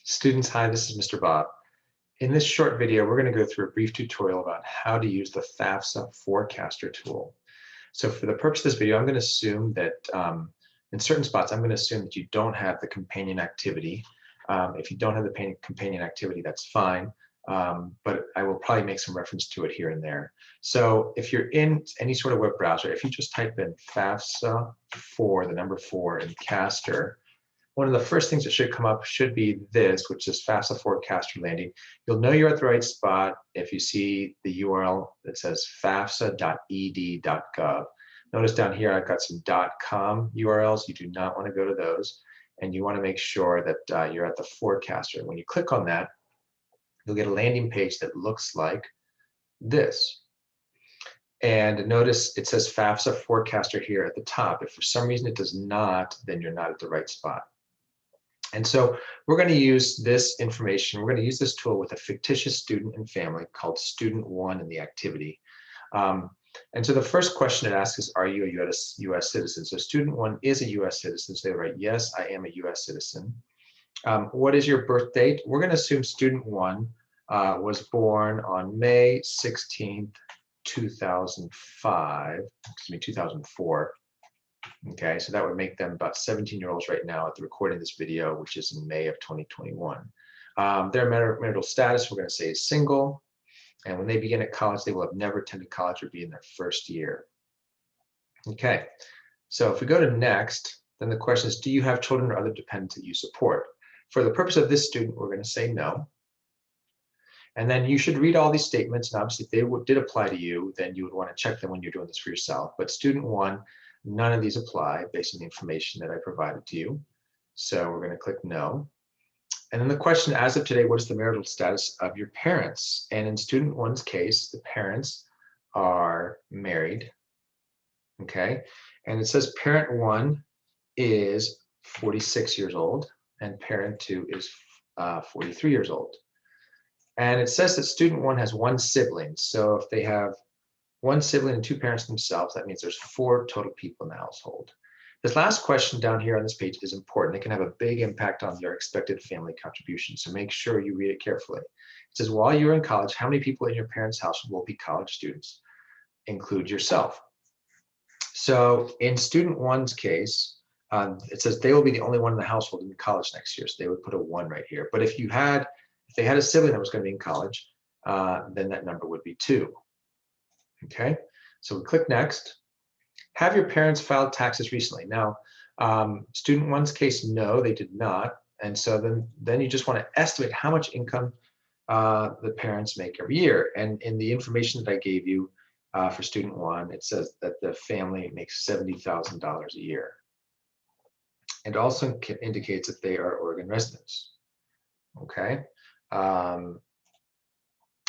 Students, hi, this is Mr. Bob. In this short video, we're going to go through a brief tutorial about how to use the FAFSA4Caster tool. So for the purpose of this video, I'm going to assume that in certain spots, I'm going to assume that you don't have the companion activity. If you don't have the companion activity, that's fine, but I will probably make some reference to it here and there. So if you're in any sort of web browser, if you just type in FAFSA4, the number 4 in Caster, one of the first things that should come up should be this, which is FAFSA4Caster landing. You'll know you're at the right spot if you see the URL that says fafsa.ed.gov. Notice down here I've got some .com URLs. You do not want to go to those, and you want to make sure that you're at the forecaster. When you click on that, you'll get a landing page that looks like this. And notice it says FAFSA4Caster here at the top. If for some reason it does not, then you're not at the right spot. And so we're going to use this information, we're going to use this tool with a fictitious student and family called student 1 in the activity. And so the first question it asks is, are you a US citizen? So student 1 is a US citizen, so they write, yes, I am a US citizen. What is your birth date? We're going to assume student 1 was born on May 16th, 2004. Okay, so that would make them about 17-year-olds right now at the recording of this video, which is in May of 2021. Their marital status, we're going to say, is single. And when they begin at college, they will have never attended college or be in their first year. Okay, so if we go to next, then the question is, do you have children or other dependents that you support? For the purpose of this student, we're going to say no. And then you should read all these statements. And obviously, if they did apply to you, then you would want to check them when you're doing this for yourself. But student 1, none of these apply based on the information that I provided to you. So we're going to click no. And then the question, as of today, what is the marital status of your parents? And in student 1's case, the parents are married. Okay. And it says parent 1 is 46 years old and parent 2 is 43 years old. And it says that student 1 has 1 sibling. So if they have 1 sibling and 2 parents themselves, that means there's 4 total people in the household. This last question down here on this page is important. It can have a big impact on your expected family contribution, so make sure you read it carefully. It says, while you're in college, how many people in your parents' household will be college students? Include yourself. So in student 1's case, it says they will be the only one in the household in college next year, so they would put a 1 right here. But if they had a sibling that was going to be in college, then that number would be 2. Okay, so we click next. Have your parents filed taxes recently? Now, student 1's case, no, they did not. And so then you just want to estimate how much income the parents make every year. And in the information that I gave you for student 1, it says that the family makes $70,000 a year. It also indicates that they are Oregon residents. Okay.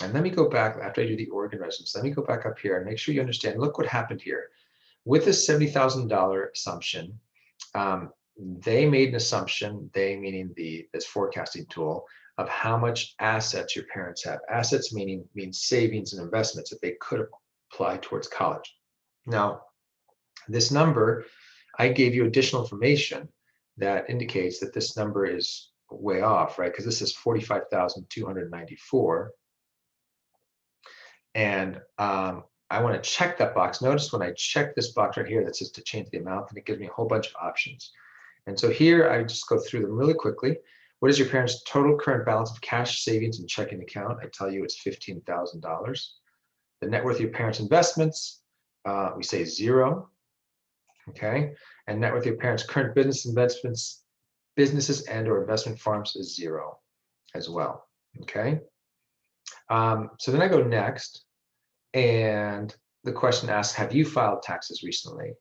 And let me go back, after I do the Oregon residents, let me go back up here and make sure you understand. Look what happened here. With this $70,000 assumption, they made an assumption, they meaning this forecasting tool, of how much assets your parents have. Assets means savings and investments that they could apply towards college. Now, this number, I gave you additional information that indicates that this number is way off, right? Because this is 45,294. And I want to check that box. Notice when I check this box right here that says to change the amount, and it gives me a whole bunch of options. And so here I just go through them really quickly. What is your parents' total current balance of cash, savings, and checking account? I tell you it's $15,000. The net worth of your parents' investments, we say 0. Okay, and net worth of your parents' current businesses and or investment farms is 0 as well. Okay. So then I go next, and the question asks, have you filed taxes recently?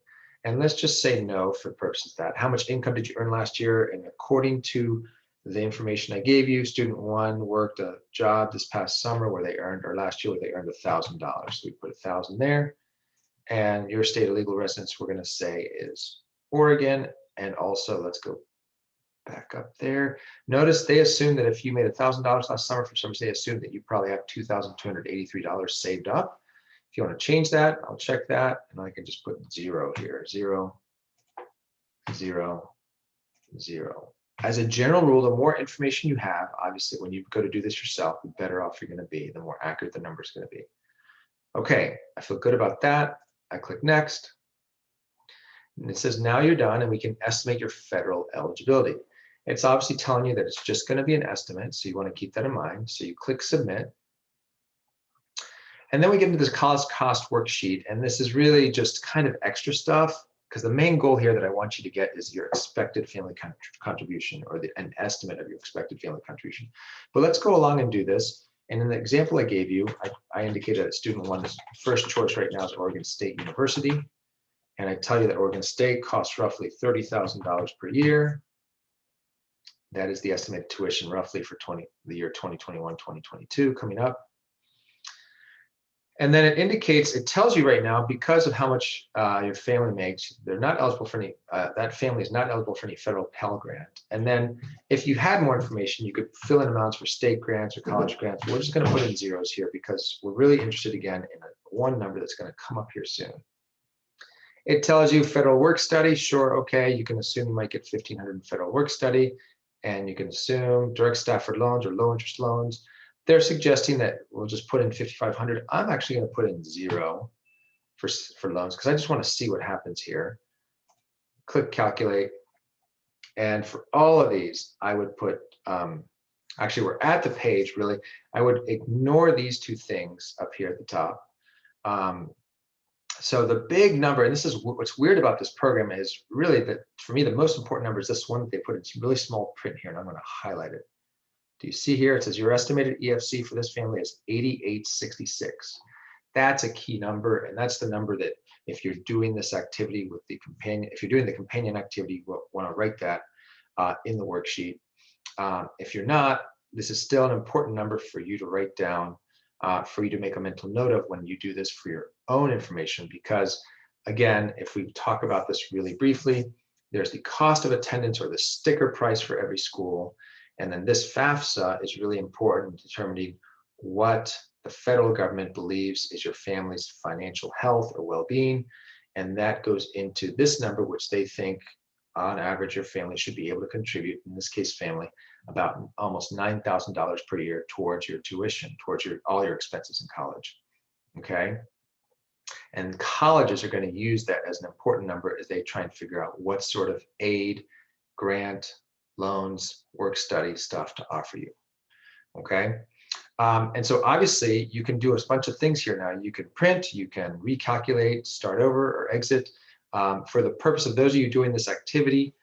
And let's just say no for the purposes of that. How much income did you earn last year? And according to the information I gave you, student 1 worked a job this past summer where they earned, or last year where they earned $1,000. So we put 1,000 there. And your state of legal residence, we're going to say, is Oregon. And also, let's go back up there. Notice they assume that if you made $1,000 last summer, for some reason they assume that you probably have $2,283 saved up. If you want to change that, I'll check that, and I can just put 0 here. 0, 0, 0. as a general rule, the more information you have, obviously, when you go to do this yourself, the better off you're going to be, the more accurate the number is going to be. Okay, I feel good about that. I click next. And it says, now you're done, and we can estimate your federal eligibility. It's obviously telling you that it's just going to be an estimate, so you want to keep that in mind. So you click submit. And then we get into this cost worksheet, and this is really just kind of extra stuff, because the main goal here that I want you to get is your expected family contribution, or an estimate of your expected family contribution. But let's go along and do this. And in the example I gave you, I indicated that student one's first choice right now is Oregon State University. And I tell you that Oregon State costs roughly $30,000 per year. That is the estimated tuition roughly for the year 2021, 2022 coming up. And then it tells you right now, because of how much your family makes, they're not eligible for any, that family is not eligible for any federal Pell Grant. And then if you had more information, you could fill in amounts for state grants or college grants. We're just going to put in zeros here because we're really interested again in one number that's going to come up here soon. It tells you federal work study. Sure, okay, you can assume you might get $1,500 in federal work study, and you can assume direct Stafford loans or low interest loans. They're suggesting that we'll just put in $5,500. I'm actually going to put in 0 for loans because I just want to see what happens here. Click calculate. And for all of these, I would put, actually we're at the page really, I would ignore these two things up here at the top. So the big number, and this is what's weird about this program, is really that for me, the most important number is this one that they put in really small print here, and I'm going to highlight it. Do you see here? It says your estimated EFC for this family is 8866. That's a key number, and that's the number that if you're doing this activity with the companion, if you're doing the companion activity, you want to write that in the worksheet. If you're not, this is still an important number for you to write down, for you to make a mental note of when you do this for your own information, because again, if we talk about this really briefly, there's the cost of attendance or the sticker price for every school. And then this FAFSA is really important in determining what the federal government believes is your family's financial health or well-being. And that goes into this number, which they think on average your family should be able to contribute, in this case family, about almost $9,000 per year towards your tuition, towards all your expenses in college. Okay. And colleges are going to use that as an important number as they try and figure out what sort of aid, grant, loans, work study stuff to offer you. Okay. And so obviously you can do a bunch of things here now. You can print, you can recalculate, start over, or exit. For the purpose of those of you doing this activity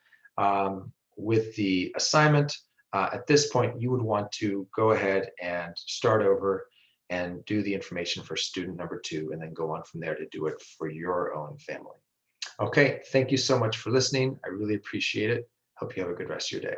with the assignment, at this point, you would want to go ahead and start over and do the information for student number 2, and then go on from there to do it for your own family. Okay, thank you so much for listening. I really appreciate it. Hope you have a good rest of your day.